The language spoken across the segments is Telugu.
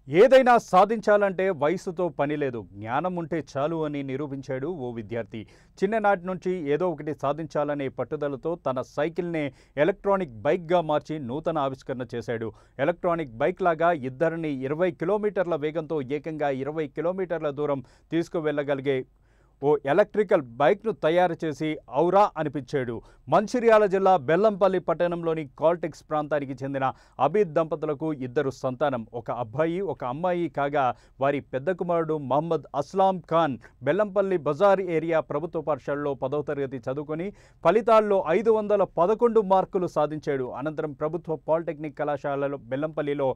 ఏదైనా సాధించాలంటే వయసుతో పని లేదు, జ్ఞానం ఉంటే చాలు అని నిరూపించాడు ఓ విద్యార్థి. చిన్ననాటి నుంచి ఏదో ఒకటి సాధించాలనే పట్టుదలతో తన సైకిల్నే ఎలక్ట్రానిక్ బైక్గా మార్చి నూతన ఆవిష్కరణ చేశాడు. ఎలక్ట్రానిక్ బైక్ లాగా ఇద్దరిని 20 కిలోమీటర్ల వేగంతో ఏకంగా 20 కిలోమీటర్ల దూరం తీసుకువెళ్ళగలిగే ఓ ఎలక్ట్రికల్ బైక్ను తయారు చేసి ఔరా అనిపించాడు. మంచిర్యాల జిల్లా బెల్లంపల్లి పట్టణంలోని కాల్టెక్స్ ప్రాంతానికి చెందిన అబీద్ దంపతులకు ఇద్దరు సంతానం, ఒక అబ్బాయి ఒక అమ్మాయి కాగా వారి పెద్ద కుమారుడు మహమ్మద్ అస్లాం ఖాన్ బెల్లంపల్లి బజార్ ఏరియా ప్రభుత్వ పాఠశాలలో 10వ తరగతి చదువుకొని ఫలితాల్లో 511 మార్కులు సాధించాడు. అనంతరం ప్రభుత్వ పాలిటెక్నిక్ కళాశాలలో బెల్లంపల్లిలో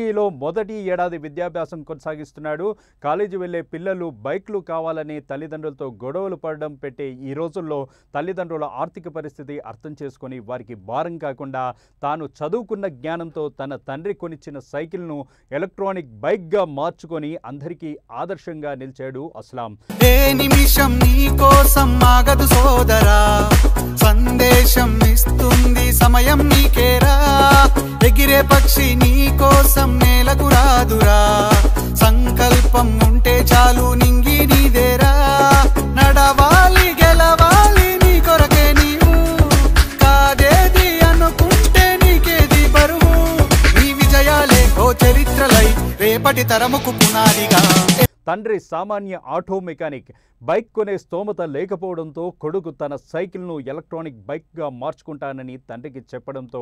EEలో మొదటి ఏడాది విద్యాభ్యాసం కొనసాగిస్తున్నాడు. కాలేజీ వెళ్లే పిల్లలు బైక్లు కావాలని తల్లిదండ్రులతో గొడవలు పడడం పెట్టే ఈ రోజుల్లో తల్లిదండ్రుల ఆర్థిక పరిస్థితి అర్థం చేసుకొని వారికి భారం కాకుండా తాను చదువుకున్న జ్ఞానంతో తన తండ్రి కొనిచ్చిన సైకిల్ను ఎలక్ట్రానిక్ బైక్గా మార్చుకొని అందరికీ ఆదర్శంగా నిలిచాడు అస్లాం. ఏ నిమిషం నీ కోసం ఆగదు సోదరా, సందేశం ఇస్తుంది సమయం నీకేరా, ఎగిరే పక్షి నీ కోసం నేలకు రాదురా, సంకల్పం ఉంటే చాలు నింగి నీదేరా, నడవాలి గెలవాలి నీ కొరకే నీవు, కాదేది అనుకుంటే నీకేది బరువు, నీ విజయాలే ఓ చరిత్రలై రేపటి తరముకు పునాదిగా. తండ్రి సామాన్య ఆటో మెకానిక్, బైక్ కొనే స్తోమత లేకపోవడంతో కొడుకు తన సైకిల్ను ఎలక్ట్రానిక్ బైక్గా మార్చుకుంటానని తండ్రికి చెప్పడంతో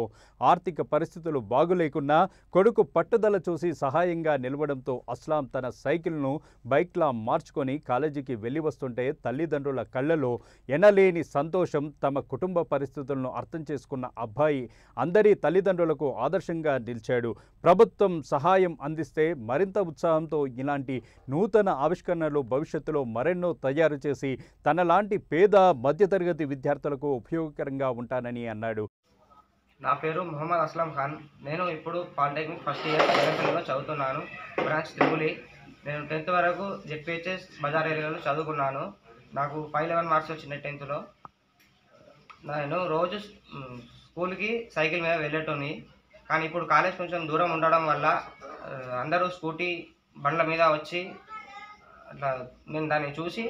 ఆర్థిక పరిస్థితులు బాగులేకున్నా కొడుకు పట్టుదల చూసి సహాయంగా నిలవడంతో అస్లాం తన సైకిల్ను బైక్లా మార్చుకొని కాలేజీకి వెళ్ళి వస్తుంటే తల్లిదండ్రుల కళ్ళలో ఎనలేని సంతోషం. తమ కుటుంబ పరిస్థితులను అర్థం చేసుకున్న అబ్బాయి అందరి తల్లిదండ్రులకు ఆదర్శంగా నిలిచాడు. ప్రభుత్వం సహాయం అందిస్తే మరింత ఉత్సాహంతో ఇలాంటి నూతన ఆవిష్కరణలు భవిష్యత్తులో మరెన్నో తయారు చేసి తనలాంటి పేద మధ్యతరగతి విద్యార్థులకు ఉపయోగకరంగా ఉంటానని అన్నాడు. నా పేరు మొహమ్మద్ అస్లాం ఖాన్. నేను ఇప్పుడు పాలిటెక్నిక్ ఫస్ట్ ఇయర్ బెల్లంపల్లిలో చదువుతున్నాను, బ్రాంచ్ EEE. నేను 10th వరకు జెడ్పీహెచ్ఎస్ బజార్ ఏరియాలో చదువుకున్నాను. నాకు 511 మార్క్స్ వచ్చినాయి 10thలో. నేను రోజు స్కూల్కి సైకిల్ మీద వెళ్ళేటోని, కానీ ఇప్పుడు కాలేజ్ కొంచెం దూరం ఉండడం వల్ల అందరూ స్కూటీ బండ్ల మీద వచ్చి అట్లా నేను దాన్ని చూసి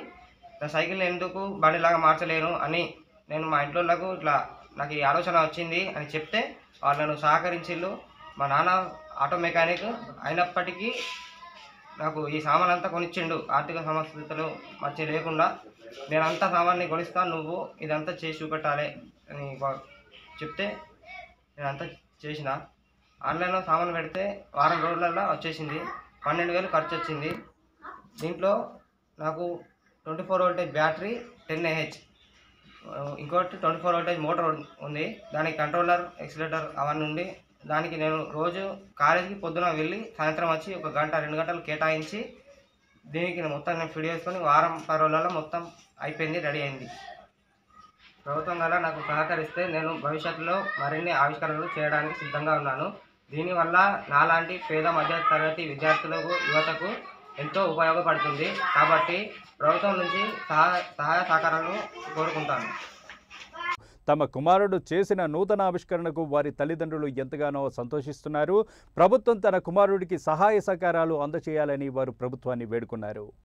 నా సైకిల్ ఎందుకు బండిలాగా మార్చలేను అని నేను మా ఇంట్లోలకు ఇట్లా నాకు ఈ ఆలోచన వచ్చింది అని చెప్తే వాళ్ళను సహకరించిళ్ళు. మా నాన్న ఆటో మెకానిక్ అయినప్పటికీ నాకు ఈ సామాన్ అంతా కొనిచ్చిండు. ఆర్థిక సమస్యలు మంచి లేకుండా నేనంతా సామాన్ని కొనిస్తాను, నువ్వు ఇదంతా చేసి చూపెట్టాలి అని చెప్తే నేనంతా చేసిన. ఆన్లైన్లో సామాన్ పెడితే వారం రోజులలో వచ్చేసింది. 12,000 ఖర్చు వచ్చింది. దీంట్లో నాకు 24 వోల్టేజ్ బ్యాటరీ 10 Ah, ఇంకోటి 24 వోల్టేజ్ మోటార్ ఉంది. దానికి కంట్రోలర్ ఎక్సిలేటర్ అవన్నీ ఉంది. దానికి నేను రోజు కాలేజీకి పొద్దున వెళ్ళి సాయంత్రం వచ్చి 1 గంట 2 గంటలు కేటాయించి దీనికి మొత్తం నేను ఫిడ్ చేసుకొని వారం 10 రోజులలో మొత్తం అయిపోయింది, రెడీ అయింది. ప్రభుత్వం వల్ల నాకు సహకరిస్తే నేను భవిష్యత్తులో మరిన్ని ఆవిష్కరణలు చేయడానికి సిద్ధంగా ఉన్నాను. దీనివల్ల నాలాంటి పేద మధ్య తరగతి విద్యార్థులకు యువతకు ఎంతో ఉపయోగపడుతుంది. కాబట్టి ప్రభుత్వం నుంచి సహాయ సహకారాలను కోరుకుంటాను. తమ కుమారుడు చేసిన నూతన ఆవిష్కరణకు వారి తల్లిదండ్రులు ఎంతగానో సంతోషిస్తున్నారు. ప్రభుత్వం తన కుమారుడికి సహాయ సహకారాలు అందజేయాలని వారు ప్రభుత్వాన్ని వేడుకున్నారు.